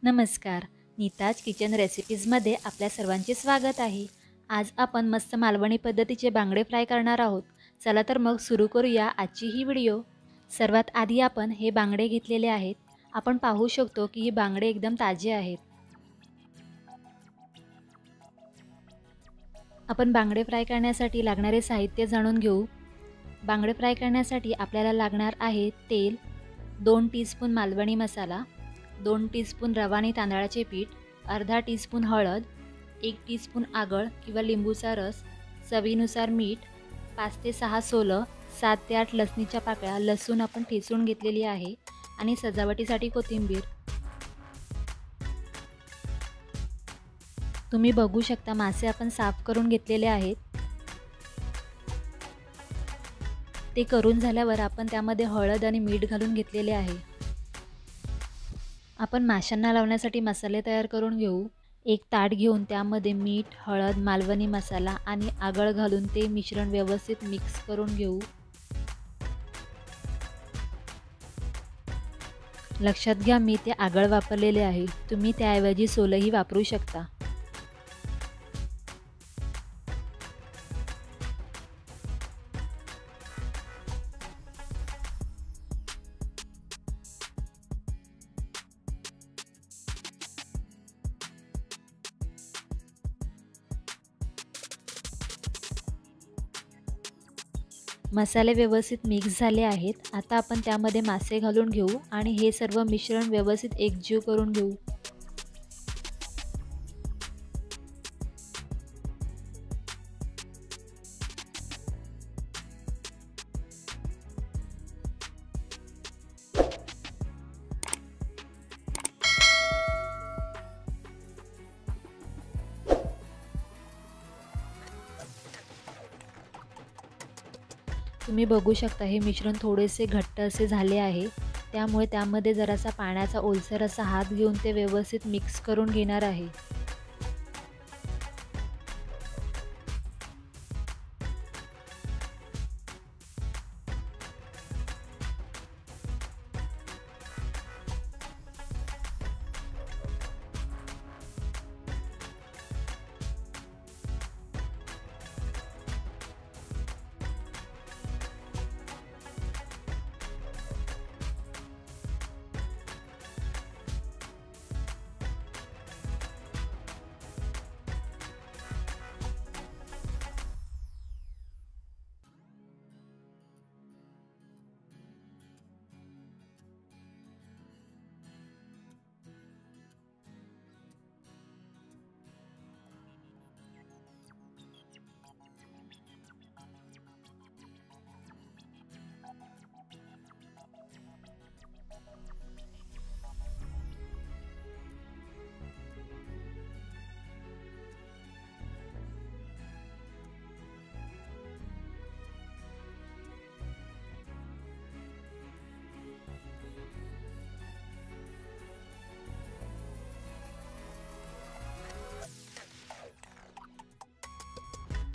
नमस्कार. नीताज किचन रेसिपीजमध्ये आपल्या सर्वांचे स्वागत आहे. आज आपण मस्त मालवणी पद्धतीचे बांगडे फ्राय करणार आहोत. चला तर मग सुरू करूया आजची ही व्हिडिओ. सर्वात आधी आपण हे बांगडे घेतलेले आहेत. आपण पाहू शकतो की हे बांगडे एकदम ताजे आहेत. आपण बांगडे फ्राय करण्यासाठी लागणारे साहित्य जाणून घेऊ. बांगडे फ्राय करण्यासाठी आपल्याला लागणार आहे तेल, 2 टीस्पून मालवणी मसाला, 2 टीस्पून रवा आणि तांदळाचे पीठ, अर्धा टीस्पून हळद, 1 टीस्पून आगळ किंवा लिंबूचा रस, चवीनुसार मीठ, 5 ते 6 सोलं, 7 ते 8 लसणीच्या पाकळ्या, लसूण आपण ठेचून घेतलेली आहे आणि सजावटीसाठी कोथिंबीर. तुम्ही बघू शकता मासे आपण साफ करून घेतलेले आहेत. ते करून झाल्यावर आपण त्यामध्ये हळद आणि मीठ घालून घेतलेले आहे. आपण माशांना लावण्यासाठी मसाले तयार करून घेऊ. एक ताट घेऊन त्यामध्ये मीठ, हळद, मालवणी मसाला आणि आगळ घालून ते मिश्रण व्यवस्थित मिक्स करून घेऊ. लक्षात घ्या मी ते आगळ वापरलेले आहे. तुम्ही त्याऐवजी सोलही वापरू शकता. मसाले व्यवस्थित मिक्स झाले आहेत. आता आपण त्यामध्ये मासे घालून घेऊ आणि हे सर्व मिश्रण व्यवस्थित एकजीव करून घेऊ. तुम्ही बघू शकता हे मिश्रण थोडेसे घट्ट असे झाले आहे. त्यामुळे त्यामध्ये जरासा पाण्याचा ओलसर असा हात घेऊन ते व्यवस्थित मिक्स करून घेणार आहे.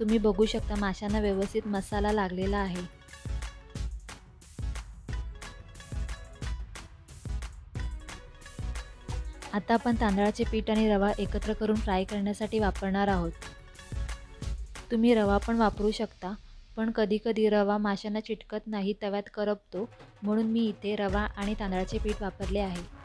तुम्ही बघू शकता माशांना व्यवस्थित मसाला लागलेला आहे. आता आपण तांदळाचे पीठ आणि रवा एकत्र करून फ्राय करण्यासाठी वापरणार आहोत. तुम्ही रवा पण वापरू शकता, पण कधीकधी रवा माशांना चिटकत नाही, तव्यात करपतो, म्हणून मी इथे रवा आणि तांदळाचे पीठ वापरले आहे.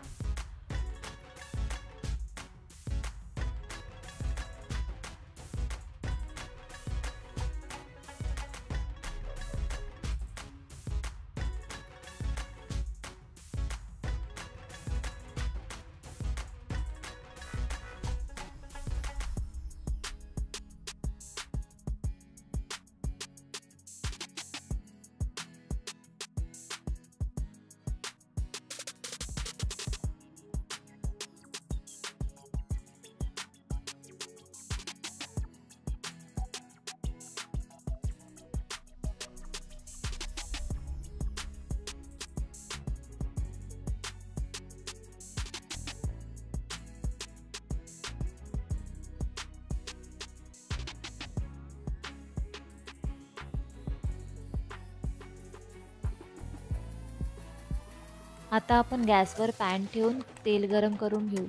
आता आपण गॅसवर पॅन ठेवून तेल गरम करून घेऊ.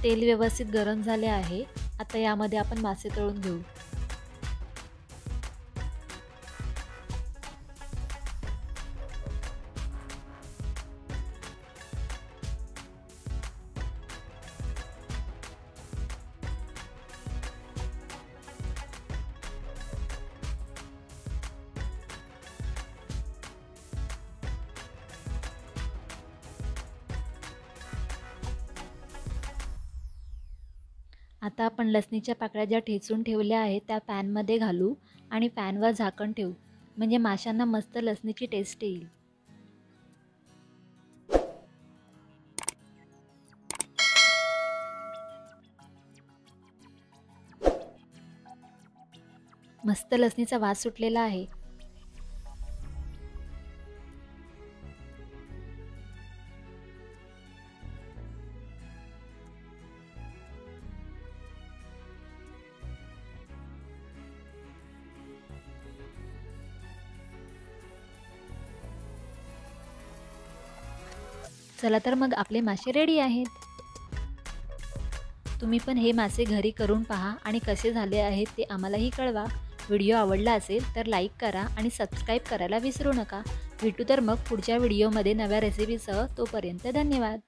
तेल व्यवस्थित गरम झाले आहे. आता यामध्ये आपण मासे तळून घेऊ. आता आपण लसणीच्या पाकळ्या ज्या ठेचून ठेवल्या आहेत त्या पॅनमध्ये घालू आणि पॅनवर झाकण ठेवू, म्हणजे माशांना मस्त लसणीची टेस्ट येईल. मस्त लसणीचा वास सुटलेला आहे. चला तर मग आपले मासे रेडी आहेत. तुम्ही पण हे मासे घरी करून पहा आणि कसे झाले आहेत ते आम्हालाही कळवा. व्हिडिओ आवडला असेल तर लाईक करा आणि सबस्क्राईब करायला विसरू नका. भेटू तर मग पुढच्या व्हिडिओमध्ये नव्या रेसिपीसह. तोपर्यंत धन्यवाद.